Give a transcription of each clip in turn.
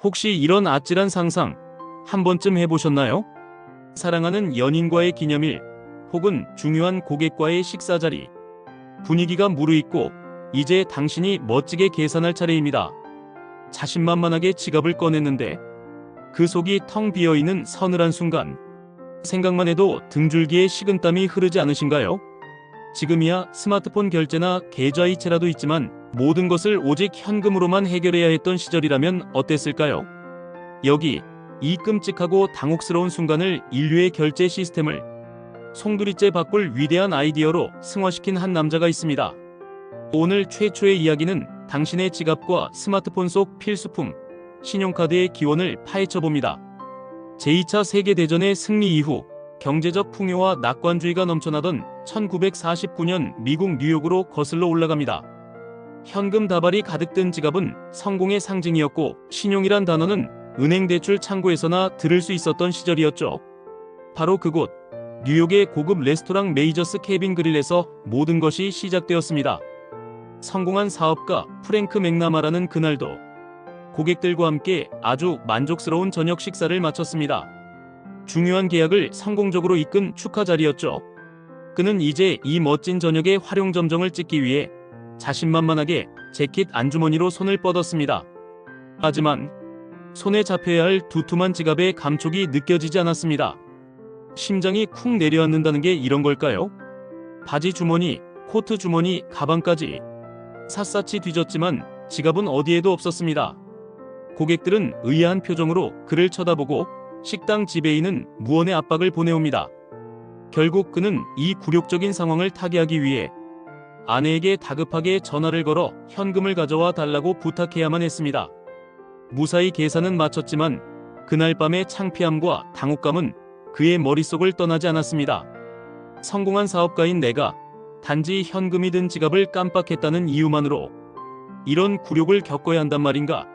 혹시 이런 아찔한 상상 한 번쯤 해보셨나요? 사랑하는 연인과의 기념일 혹은 중요한 고객과의 식사 자리. 분위기가 무르익고 이제 당신이 멋지게 계산할 차례입니다. 자신만만하게 지갑을 꺼냈는데 그 속이 텅 비어있는 서늘한 순간, 생각만 해도 등줄기에 식은땀이 흐르지 않으신가요? 지금이야 스마트폰 결제나 계좌이체라도 있지만 모든 것을 오직 현금으로만 해결해야 했던 시절이라면 어땠을까요? 여기 이 끔찍하고 당혹스러운 순간을 인류의 결제 시스템을 송두리째 바꿀 위대한 아이디어로 승화시킨 한 남자가 있습니다. 오늘 최초의 이야기는 당신의 지갑과 스마트폰 속 필수품, 신용카드의 기원을 파헤쳐봅니다. 제2차 세계대전의 승리 이후 경제적 풍요와 낙관주의가 넘쳐나던 1949년 미국 뉴욕으로 거슬러 올라갑니다. 현금 다발이 가득 든 지갑은 성공의 상징이었고, 신용이란 단어는 은행 대출 창구에서나 들을 수 있었던 시절이었죠. 바로 그곳 뉴욕의 고급 레스토랑 메이저스 케빈 그릴에서 모든 것이 시작되었습니다. 성공한 사업가 프랭크 맥나마라는 그날도 고객들과 함께 아주 만족스러운 저녁 식사를 마쳤습니다. 중요한 계약을 성공적으로 이끈 축하 자리였죠. 그는 이제 이 멋진 저녁의 활용점정을 찍기 위해 자신만만하게 재킷 안주머니로 손을 뻗었습니다. 하지만 손에 잡혀야 할 두툼한 지갑의 감촉이 느껴지지 않았습니다. 심장이 쿵 내려앉는다는 게 이런 걸까요? 바지 주머니, 코트 주머니, 가방까지 샅샅이 뒤졌지만 지갑은 어디에도 없었습니다. 고객들은 의아한 표정으로 그를 쳐다보고 식당 지배인은 무언의 압박을 보내옵니다. 결국 그는 이 굴욕적인 상황을 타개하기 위해 아내에게 다급하게 전화를 걸어 현금을 가져와 달라고 부탁해야만 했습니다. 무사히 계산은 마쳤지만 그날 밤의 창피함과 당혹감은 그의 머릿속을 떠나지 않았습니다. 성공한 사업가인 내가 단지 현금이 든 지갑을 깜빡했다는 이유만으로 이런 굴욕을 겪어야 한단 말인가?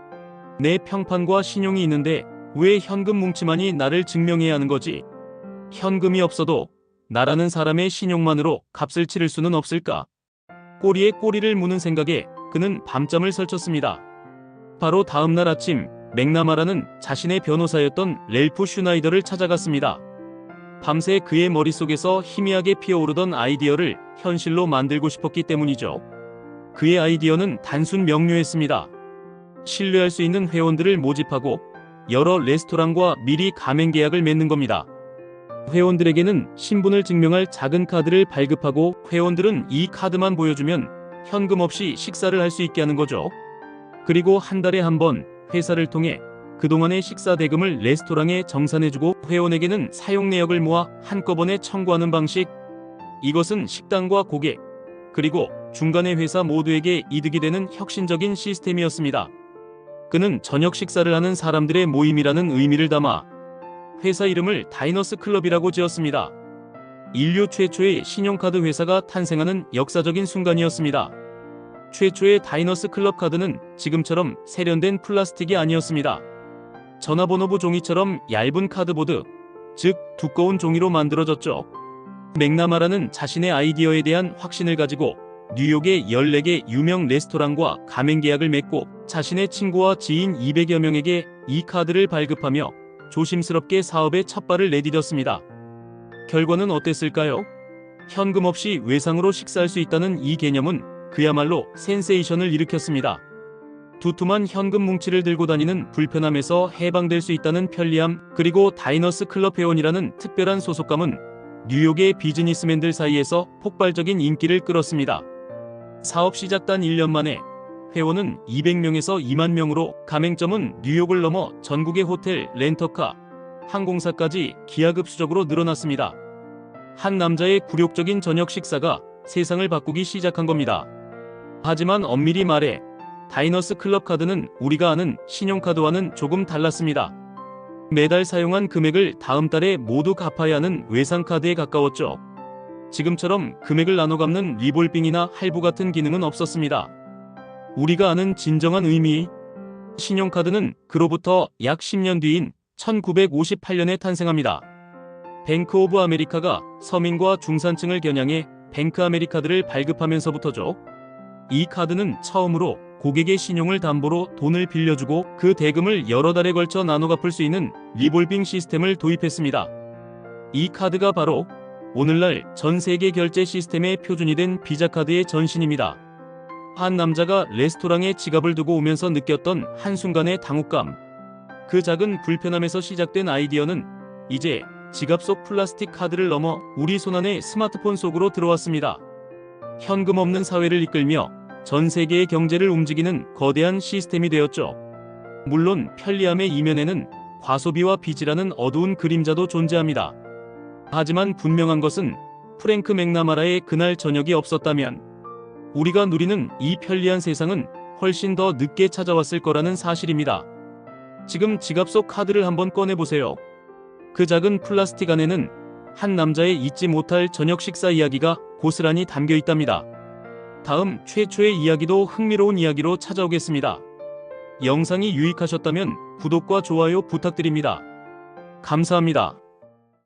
내 평판과 신용이 있는데 왜 현금 뭉치만이 나를 증명해야 하는 거지? 현금이 없어도 나라는 사람의 신용만으로 값을 치를 수는 없을까? 꼬리에 꼬리를 무는 생각에 그는 밤잠을 설쳤습니다. 바로 다음 날 아침 맥나마라는 자신의 변호사였던 랠프 슈나이더를 찾아갔습니다. 밤새 그의 머릿속에서 희미하게 피어오르던 아이디어를 현실로 만들고 싶었기 때문이죠. 그의 아이디어는 단순 명료했습니다. 신뢰할 수 있는 회원들을 모집하고 여러 레스토랑과 미리 가맹 계약을 맺는 겁니다. 회원들에게는 신분을 증명할 작은 카드를 발급하고 회원들은 이 카드만 보여주면 현금 없이 식사를 할 수 있게 하는 거죠. 그리고 한 달에 한 번 회사를 통해 그동안의 식사 대금을 레스토랑에 정산해주고 회원에게는 사용 내역을 모아 한꺼번에 청구하는 방식. 이것은 식당과 고객, 그리고 중간의 회사 모두에게 이득이 되는 혁신적인 시스템이었습니다. 그는 저녁 식사를 하는 사람들의 모임이라는 의미를 담아 회사 이름을 다이너스 클럽이라고 지었습니다. 인류 최초의 신용카드 회사가 탄생하는 역사적인 순간이었습니다. 최초의 다이너스 클럽 카드는 지금처럼 세련된 플라스틱이 아니었습니다. 전화번호부 종이처럼 얇은 카드보드, 즉 두꺼운 종이로 만들어졌죠. 맥나마라는 자신의 아이디어에 대한 확신을 가지고 뉴욕의 14개 유명 레스토랑과 가맹 계약을 맺고 자신의 친구와 지인 200여 명에게 이 카드를 발급하며 조심스럽게 사업에 첫 발을 내디뎠습니다. 결과는 어땠을까요? 현금 없이 외상으로 식사할 수 있다는 이 개념은 그야말로 센세이션을 일으켰습니다. 두툼한 현금 뭉치를 들고 다니는 불편함에서 해방될 수 있다는 편리함, 그리고 다이너스 클럽 회원이라는 특별한 소속감은 뉴욕의 비즈니스맨들 사이에서 폭발적인 인기를 끌었습니다. 사업 시작 단 1년 만에 회원은 200명에서 2만 명으로 가맹점은 뉴욕을 넘어 전국의 호텔, 렌터카, 항공사까지 기하급수적으로 늘어났습니다. 한 남자의 굴욕적인 저녁 식사가 세상을 바꾸기 시작한 겁니다. 하지만 엄밀히 말해 다이너스 클럽 카드는 우리가 아는 신용카드와는 조금 달랐습니다. 매달 사용한 금액을 다음 달에 모두 갚아야 하는 외상카드에 가까웠죠. 지금처럼 금액을 나눠 갚는 리볼빙이나 할부 같은 기능은 없었습니다. 우리가 아는 진정한 의미, 신용카드는 그로부터 약 10년 뒤인 1958년에 탄생합니다. 뱅크 오브 아메리카가 서민과 중산층을 겨냥해 뱅크 아메리카드를 발급하면서부터죠. 이 카드는 처음으로 고객의 신용을 담보로 돈을 빌려주고 그 대금을 여러 달에 걸쳐 나눠 갚을 수 있는 리볼빙 시스템을 도입했습니다. 이 카드가 바로 오늘날 전 세계 결제 시스템의 표준이 된 비자카드의 전신입니다. 한 남자가 레스토랑에 지갑을 두고 오면서 느꼈던 한순간의 당혹감. 그 작은 불편함에서 시작된 아이디어는 이제 지갑 속 플라스틱 카드를 넘어 우리 손안의 스마트폰 속으로 들어왔습니다. 현금 없는 사회를 이끌며 전 세계의 경제를 움직이는 거대한 시스템이 되었죠. 물론 편리함의 이면에는 과소비와 빚이라는 어두운 그림자도 존재합니다. 하지만 분명한 것은 프랭크 맥나마라의 그날 저녁이 없었다면 우리가 누리는 이 편리한 세상은 훨씬 더 늦게 찾아왔을 거라는 사실입니다. 지금 지갑 속 카드를 한번 꺼내보세요. 그 작은 플라스틱 안에는 한 남자의 잊지 못할 저녁 식사 이야기가 고스란히 담겨 있답니다. 다음 최초의 이야기도 흥미로운 이야기로 찾아오겠습니다. 영상이 유익하셨다면 구독과 좋아요 부탁드립니다. 감사합니다.